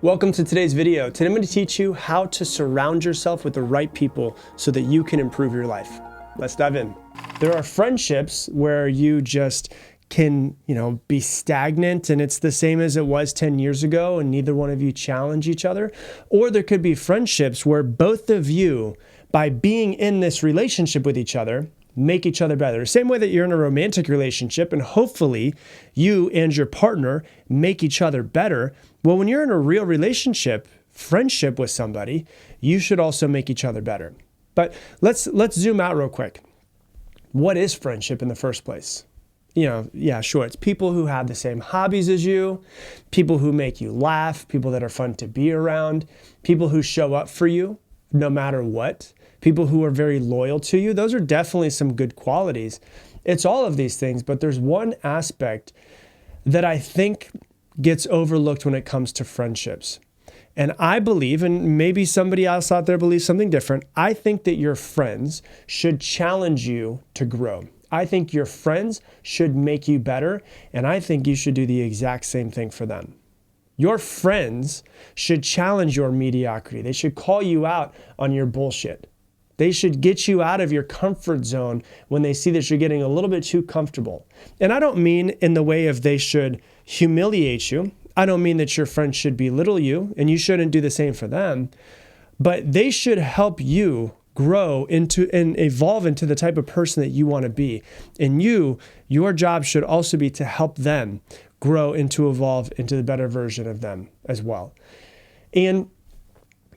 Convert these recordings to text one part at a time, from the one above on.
Welcome to today's video. Today I'm going to teach you how to surround yourself with the right people so that you can improve your life. Let's dive in. There are friendships where you just can, be stagnant and it's the same as it was 10 years ago and neither one of you challenge each other. Or there could be friendships where both of you, by being in this relationship with each other, make each other better. The same way that you're in a romantic relationship and hopefully you and your partner make each other better. Well, when you're in a real relationship, friendship with somebody, you should also make each other better. But let's zoom out real quick. What is friendship in the first place? Sure, it's people who have the same hobbies as you, people who make you laugh, people that are fun to be around, people who show up for you no matter what, people who are very loyal to you. Those are definitely some good qualities. It's all of these things, but there's one aspect that I think gets overlooked when it comes to friendships. And I believe, and maybe somebody else out there believes something different, I think that your friends should challenge you to grow. I think your friends should make you better, and I think you should do the exact same thing for them. Your friends should challenge your mediocrity. They should call you out on your bullshit. They should get you out of your comfort zone when they see that you're getting a little bit too comfortable. And I don't mean in the way of they should humiliate you. I don't mean that your friends should belittle you and you shouldn't do the same for them, but they should help you grow into and evolve into the type of person that you want to be. And your job should also be to help them grow and to evolve into the better version of them as well. And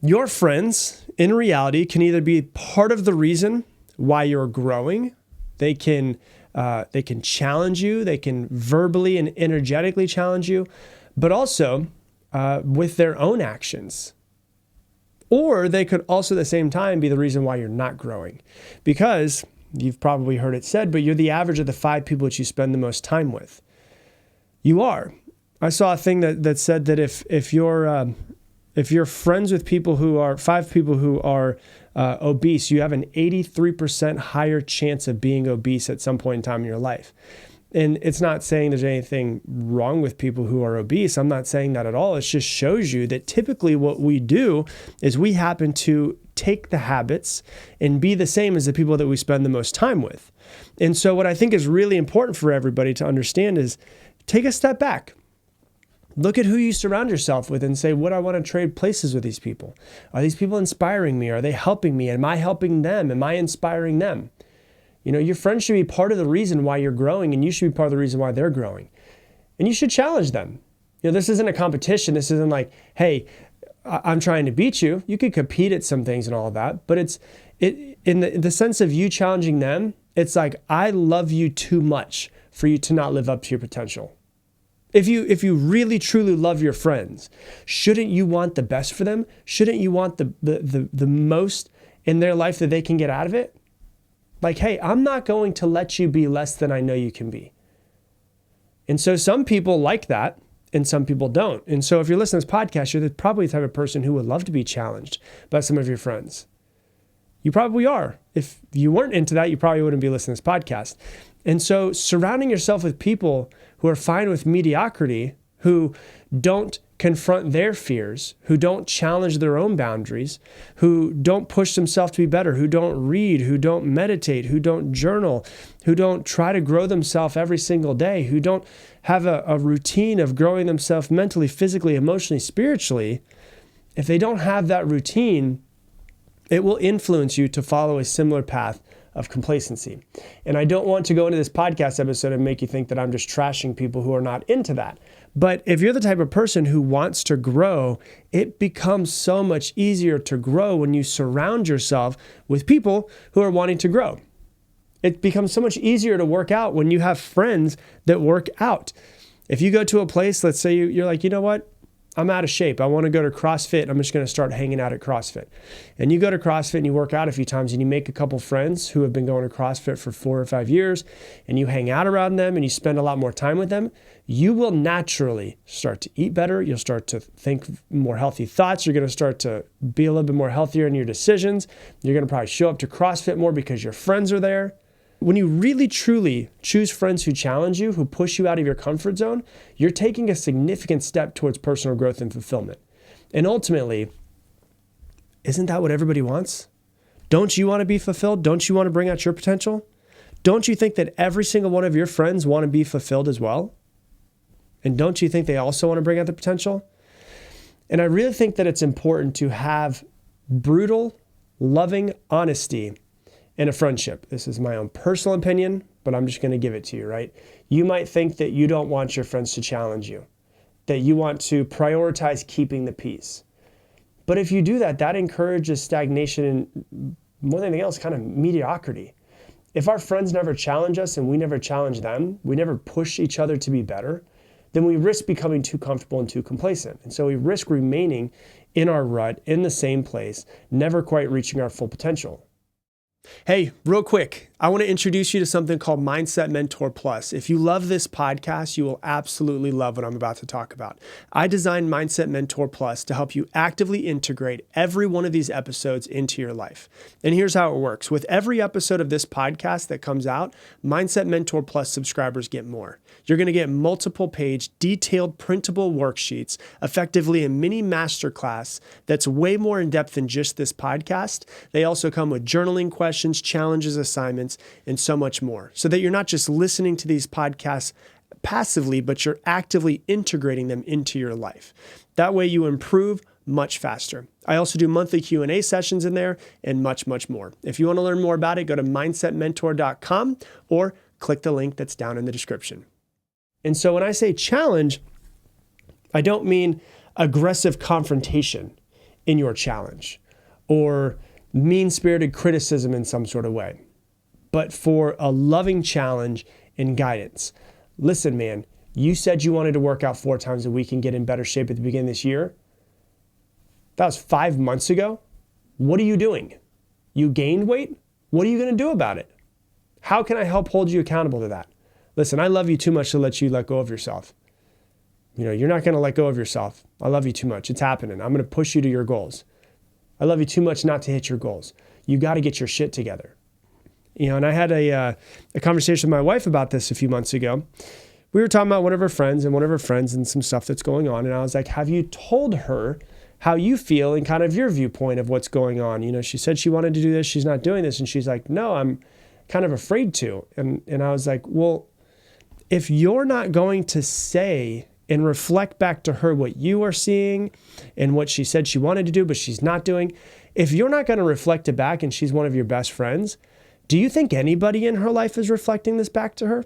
your friends, in reality, can either be part of the reason why you're growing. They can challenge you. They can verbally and energetically challenge you, but also with their own actions. Or they could also at the same time be the reason why you're not growing. Because you've probably heard it said, but you're the average of the 5 people that you spend the most time with. You are. I saw a thing that said that if you're friends with people who are 5 people who are obese, you have an 83% higher chance of being obese at some point in time in your life. And it's not saying there's anything wrong with people who are obese. I'm not saying that at all. It just shows you that typically what we do is we happen to take the habits and be the same as the people that we spend the most time with. And so what I think is really important for everybody to understand is take a step back. Look at who you surround yourself with and say, would I want to trade places with these people? Are these people inspiring me? Are they helping me? Am I helping them? Am I inspiring them? Your friends should be part of the reason why you're growing, and you should be part of the reason why they're growing. And you should challenge them. This isn't a competition. This isn't like, hey, I'm trying to beat you. You could compete at some things and all of that, but it's in the sense of you challenging them. It's like, I love you too much for you to not live up to your potential. If you really truly love your friends, shouldn't you want the best for them? Shouldn't you want the most in their life that they can get out of it? Like, hey, I'm not going to let you be less than I know you can be. And so some people like that and some people don't. And so if you're listening to this podcast, you're probably the type of person who would love to be challenged by some of your friends. You probably are. If you weren't into that, you probably wouldn't be listening to this podcast. And so surrounding yourself with people who are fine with mediocrity, who don't confront their fears, who don't challenge their own boundaries, who don't push themselves to be better, who don't read, who don't meditate, who don't journal, who don't try to grow themselves every single day, who don't have a routine of growing themselves mentally, physically, emotionally, spiritually. If they don't have that routine, it will influence you to follow a similar path of complacency. And I don't want to go into this podcast episode and make you think that I'm just trashing people who are not into that. But if you're the type of person who wants to grow, it becomes so much easier to grow when you surround yourself with people who are wanting to grow. It becomes so much easier to work out when you have friends that work out. If you go to a place, let's say you're like, you know what? I'm out of shape. I want to go to CrossFit. I'm just going to start hanging out at CrossFit. And you go to CrossFit and you work out a few times and you make a couple friends who have been going to CrossFit for 4 or 5 years and you hang out around them and you spend a lot more time with them. You will naturally start to eat better. You'll start to think more healthy thoughts. You're going to start to be a little bit more healthier in your decisions. You're going to probably show up to CrossFit more because your friends are there. When you really truly choose friends who challenge you, who push you out of your comfort zone, you're taking a significant step towards personal growth and fulfillment. And ultimately, isn't that what everybody wants? Don't you want to be fulfilled? Don't you want to bring out your potential? Don't you think that every single one of your friends want to be fulfilled as well? And don't you think they also want to bring out their potential? And I really think that it's important to have brutal, loving honesty in a friendship. This is my own personal opinion, but I'm just going to give it to you, right? You might think that you don't want your friends to challenge you, that you want to prioritize keeping the peace. But if you do that, that encourages stagnation and, more than anything else, kind of mediocrity. If our friends never challenge us and we never challenge them, we never push each other to be better, then we risk becoming too comfortable and too complacent. And so we risk remaining in our rut, in the same place, never quite reaching our full potential. Hey, real quick, I want to introduce you to something called Mindset Mentor Plus. If you love this podcast, you will absolutely love what I'm about to talk about. I designed Mindset Mentor Plus to help you actively integrate every one of these episodes into your life. And here's how it works. With every episode of this podcast that comes out, Mindset Mentor Plus subscribers get more. You're going to get multiple page, detailed, printable worksheets, effectively a mini masterclass that's way more in depth than just this podcast. They also come with journaling questions, challenges, assignments, and so much more, so that you're not just listening to these podcasts passively, but you're actively integrating them into your life. That way you improve much faster. I also do monthly Q&A sessions in there and much, much more. If you want to learn more about it, go to mindsetmentor.com or click the link that's down in the description. And so when I say challenge, I don't mean aggressive confrontation in your challenge or mean-spirited criticism in some sort of way, but for a loving challenge and guidance. Listen, man, you said you wanted to work out 4 times a week and get in better shape at the beginning of this year. That was 5 months ago. What are you doing? You gained weight? What are you going to do about it? How can I help hold you accountable to that? Listen, I love you too much to let you let go of yourself. You're not going to let go of yourself. I love you too much. It's happening. I'm going to push you to your goals. I love you too much not to hit your goals. You got to get your shit together. And I had a conversation with my wife about this a few months ago. We were talking about one of her friends and some stuff that's going on. And I was like, have you told her how you feel and kind of your viewpoint of what's going on? She said she wanted to do this. She's not doing this. And she's like, no, I'm kind of afraid to. And I was like, well, if you're not going to say and reflect back to her what you are seeing and what she said she wanted to do, but she's not doing, if you're not going to reflect it back and she's one of your best friends, do you think anybody in her life is reflecting this back to her?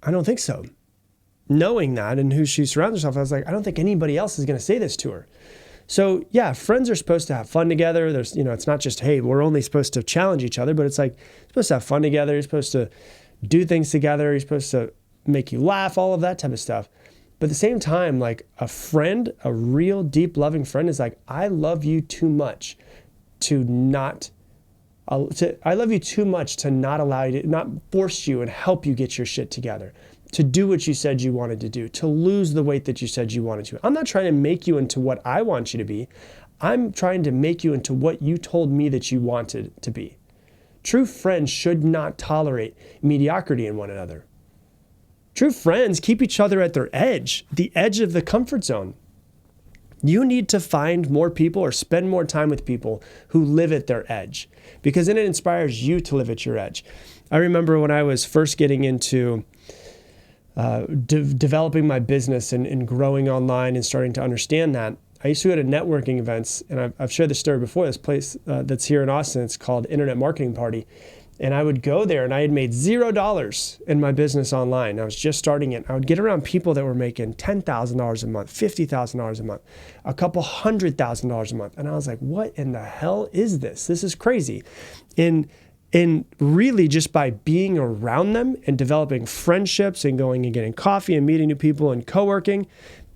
I don't think so. Knowing that and who she surrounds herself, I was like, I don't think anybody else is going to say this to her. So yeah, friends are supposed to have fun together. There's, it's not just, hey, we're only supposed to challenge each other, but it's like, you're supposed to have fun together. You're supposed to do things together. You're supposed to make you laugh, all of that type of stuff. But at the same time, like a friend, a real deep loving friend is like, I love you too much to not allow you to not force you and help you get your shit together, to do what you said you wanted to do, to lose the weight that you said you wanted to. I'm not trying to make you into what I want you to be. I'm trying to make you into what you told me that you wanted to be. True friends should not tolerate mediocrity in one another. True friends keep each other at their edge, the edge of the comfort zone. You need to find more people or spend more time with people who live at their edge, because then it inspires you to live at your edge. I remember when I was first getting into developing my business and growing online and starting to understand that, I used to go to networking events, and I've shared this story before, this place that's here in Austin. It's called Internet Marketing Party. And I would go there and I had made $0 in my business online. I was just starting it. I would get around people that were making $10,000 a month, $50,000 a month, a couple $100,000 a month. And I was like, what in the hell is this? This is crazy. And really just by being around them and developing friendships and going and getting coffee and meeting new people and co-working,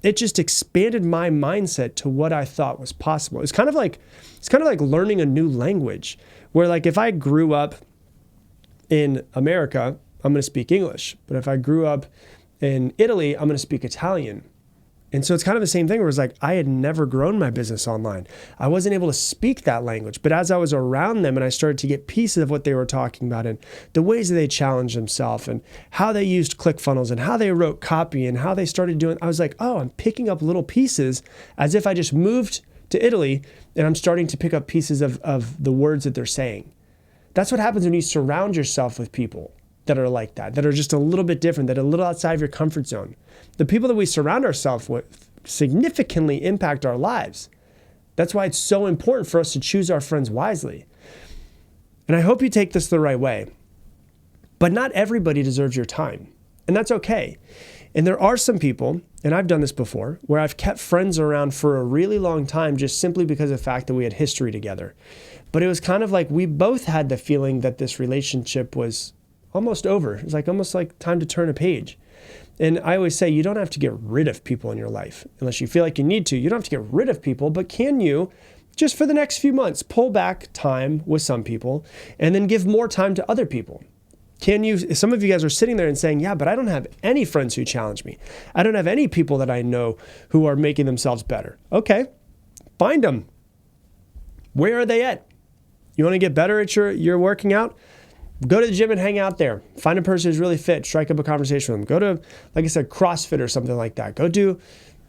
it just expanded my mindset to what I thought was possible. It's kind of like learning a new language, where like if I grew up in America, I'm going to speak English. But if I grew up in Italy, I'm going to speak Italian. And so it's kind of the same thing where it's like, I had never grown my business online. I wasn't able to speak that language, but as I was around them and I started to get pieces of what they were talking about and the ways that they challenged themselves and how they used ClickFunnels and how they wrote copy and how they started doing, I was like, oh, I'm picking up little pieces as if I just moved to Italy and I'm starting to pick up pieces of the words that they're saying. That's what happens when you surround yourself with people that are like that are just a little bit different, that are a little outside of your comfort zone. The people that we surround ourselves with significantly impact our lives. That's why it's so important for us to choose our friends wisely. And I hope you take this the right way. But not everybody deserves your time. And that's okay. And there are some people, and I've done this before, where I've kept friends around for a really long time just simply because of the fact that we had history together. But it was kind of like we both had the feeling that this relationship was almost over. It was like almost like time to turn a page. And I always say you don't have to get rid of people in your life unless you feel like you need to. You don't have to get rid of people, but can you, just for the next few months, pull back time with some people and then give more time to other people? Can you, some of you guys are sitting there and saying, yeah, but I don't have any friends who challenge me. I don't have any people that I know who are making themselves better. Okay, find them. Where are they at? You want to get better at your working out? Go to the gym and hang out there. Find a person who's really fit. Strike up a conversation with them. Go to, like I said, CrossFit or something like that. Go do,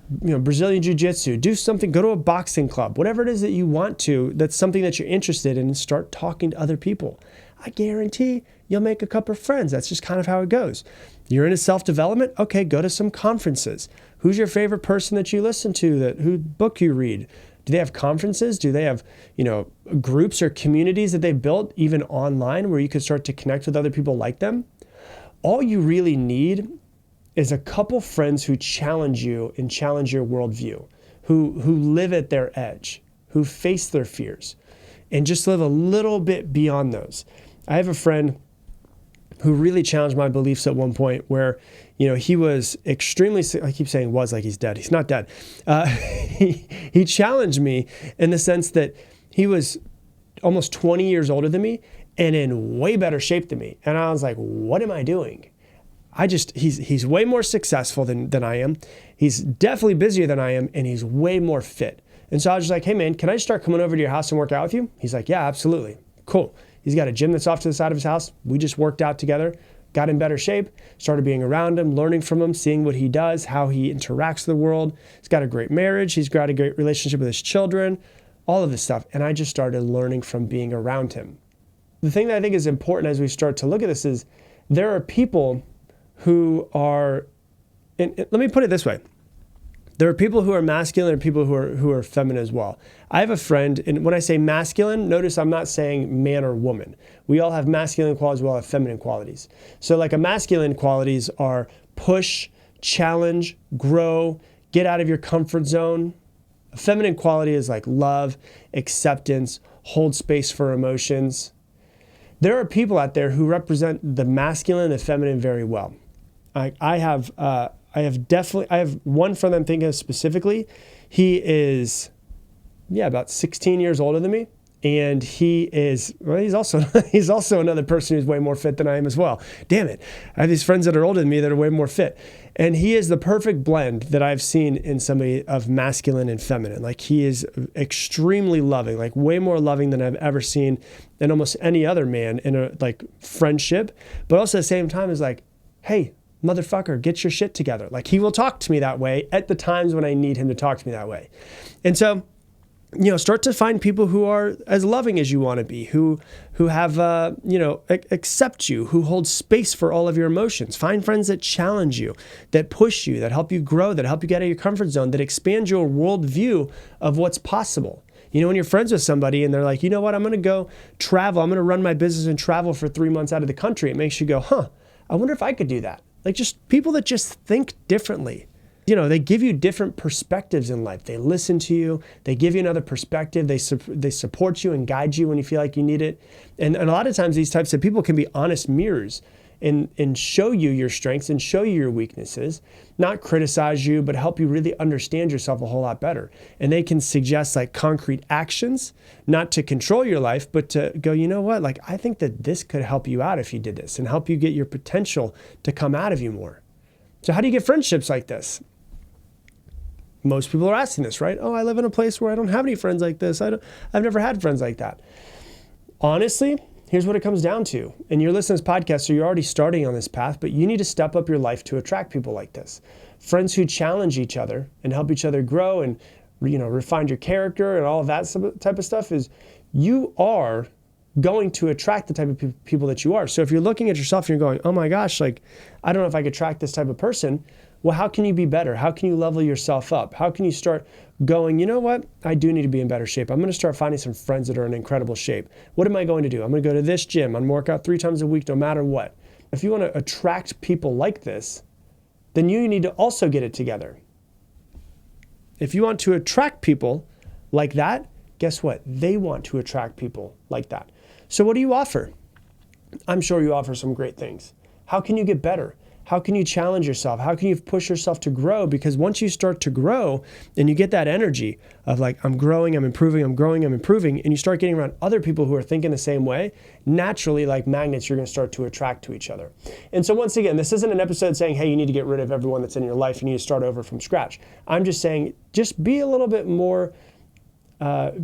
Brazilian Jiu-Jitsu. Do something. Go to a boxing club. Whatever it is that you want to, that's something that you're interested in, and start talking to other people. I guarantee you'll make a couple of friends. That's just kind of how it goes. You're into self-development? Okay, go to some conferences. Who's your favorite person that you listen to? Who book you read? Do they have conferences? Do they have, groups or communities that they built even online where you could start to connect with other people like them? All you really need is a couple friends who challenge you and challenge your worldview, who live at their edge, who face their fears, and just live a little bit beyond those. I have a friend who really challenged my beliefs at one point where, he was extremely, I keep saying was like he's dead. He's not dead. He challenged me in the sense that he was almost 20 years older than me and in way better shape than me. And I was like, what am I doing? He's way more successful than I am. He's definitely busier than I am, and he's way more fit. And so I was just like, hey man, can I start coming over to your house and work out with you? He's like, yeah, absolutely. Cool. He's got a gym that's off to the side of his house. We just worked out together, got in better shape, started being around him, learning from him, seeing what he does, how he interacts with the world. He's got a great marriage. He's got a great relationship with his children, all of this stuff. And I just started learning from being around him. The thing that I think is important as we start to look at this is there are people who are, and let me put it this way. There are people who are masculine and people who are feminine as well. I have a friend, and when I say masculine, notice I'm not saying man or woman. We all have masculine qualities, we all have feminine qualities. So like a masculine qualities are push, challenge, grow, get out of your comfort zone. A feminine quality is like love, acceptance, hold space for emotions. There are people out there who represent the masculine and the feminine very well. I have one friend I'm thinking of specifically. He is, about 16 years older than me. And he's also another person who's way more fit than I am as well. Damn it. I have these friends that are older than me that are way more fit. And he is the perfect blend that I've seen in somebody of masculine and feminine. Like he is extremely loving, like way more loving than I've ever seen in almost any other man in a like friendship. But also at the same time is like, hey, motherfucker, get your shit together. Like he will talk to me that way at the times when I need him to talk to me that way. And so, start to find people who are as loving as you want to be, who have, accept you, who hold space for all of your emotions. Find friends that challenge you, that push you, that help you grow, that help you get out of your comfort zone, that expand your worldview of what's possible. When you're friends with somebody and they're like, you know what, I'm going to go travel. I'm going to run my business and travel for 3 months out of the country. It makes you go, I wonder if I could do that. Like just people that just think differently. They give you different perspectives in life. They listen to you. They give you another perspective. They support you and guide you when you feel like you need it. And a lot of times these types of people can be honest mirrors and show you your strengths and show you your weaknesses, not criticize you, but help you really understand yourself a whole lot better. And they can suggest like concrete actions, not to control your life, but to go, you know what, like I think that this could help you out if you did this and help you get your potential to come out of you more. So how do you get friendships like this? Most people are asking this, right? Oh, I live in a place where I don't have any friends like this. I've never had friends like that. Honestly, here's what it comes down to. And you're listening to this podcast, so you're already starting on this path, but you need to step up your life to attract people like this. Friends who challenge each other and help each other grow and, refine your character and all of that type of stuff is you are going to attract the type of people that you are. So if you're looking at yourself and you're going, oh my gosh, like, I don't know if I could attract this type of person. Well, how can you be better? How can you level yourself up? How can you start going, you know what? I do need to be in better shape. I'm going to start finding some friends that are in incredible shape. What am I going to do? I'm going to go to this gym. I'm going to work out 3 times a week, no matter what. If you want to attract people like this, then you need to also get it together. If you want to attract people like that, guess what? They want to attract people like that. So what do you offer? I'm sure you offer some great things. How can you get better? How can you challenge yourself? How can you push yourself to grow? Because once you start to grow and you get that energy of like, I'm growing, I'm improving, I'm growing, I'm improving, and you start getting around other people who are thinking the same way, naturally, like magnets, you're going to start to attract to each other. And so once again, this isn't an episode saying, hey, you need to get rid of everyone that's in your life. You need to start over from scratch. I'm just saying, just be a little bit more, have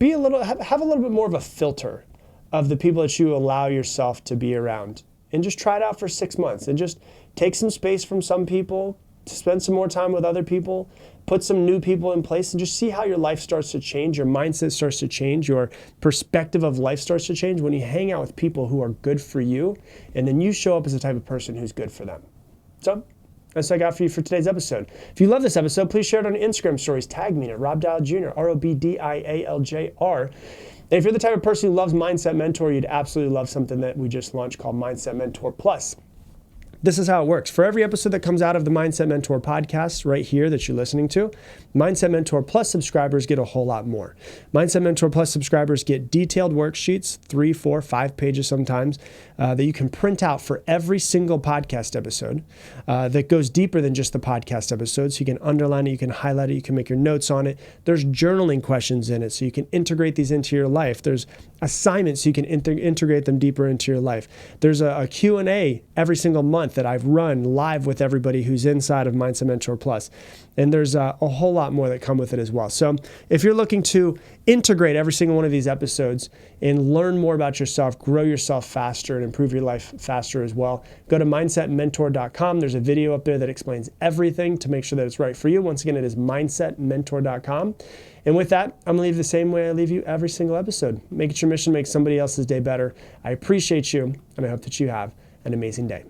a little bit more of a filter of the people that you allow yourself to be around. And just try it out for 6 months and just take some space from some people, spend some more time with other people, put some new people in place, and just see how your life starts to change, your mindset starts to change, your perspective of life starts to change when you hang out with people who are good for you, and then you show up as the type of person who's good for them. So that's what I got for you for today's episode. If you love this episode, please share it on Instagram stories. Tag me at Rob Dial Jr., ROBDIALJR. And if you're the type of person who loves Mindset Mentor, you'd absolutely love something that we just launched called Mindset Mentor Plus. This is how it works. For every episode that comes out of the Mindset Mentor podcast right here that you're listening to, Mindset Mentor Plus subscribers get a whole lot more. Mindset Mentor Plus subscribers get detailed worksheets, 3, 4, 5 pages sometimes, that you can print out for every single podcast episode that goes deeper than just the podcast episode. So you can underline it, you can highlight it, you can make your notes on it. There's journaling questions in it, so you can integrate these into your life. There's assignments, so you can integrate them deeper into your life. There's a Q&A every single month that I've run live with everybody who's inside of Mindset Mentor Plus. And there's a whole lot more that come with it as well. So if you're looking to integrate every single one of these episodes and learn more about yourself, grow yourself faster, and improve your life faster as well, go to mindsetmentor.com. There's a video up there that explains everything to make sure that it's right for you. Once again, it is mindsetmentor.com. And with that, I'm going to leave you the same way I leave you every single episode. Make it your mission to make somebody else's day better. I appreciate you, and I hope that you have an amazing day.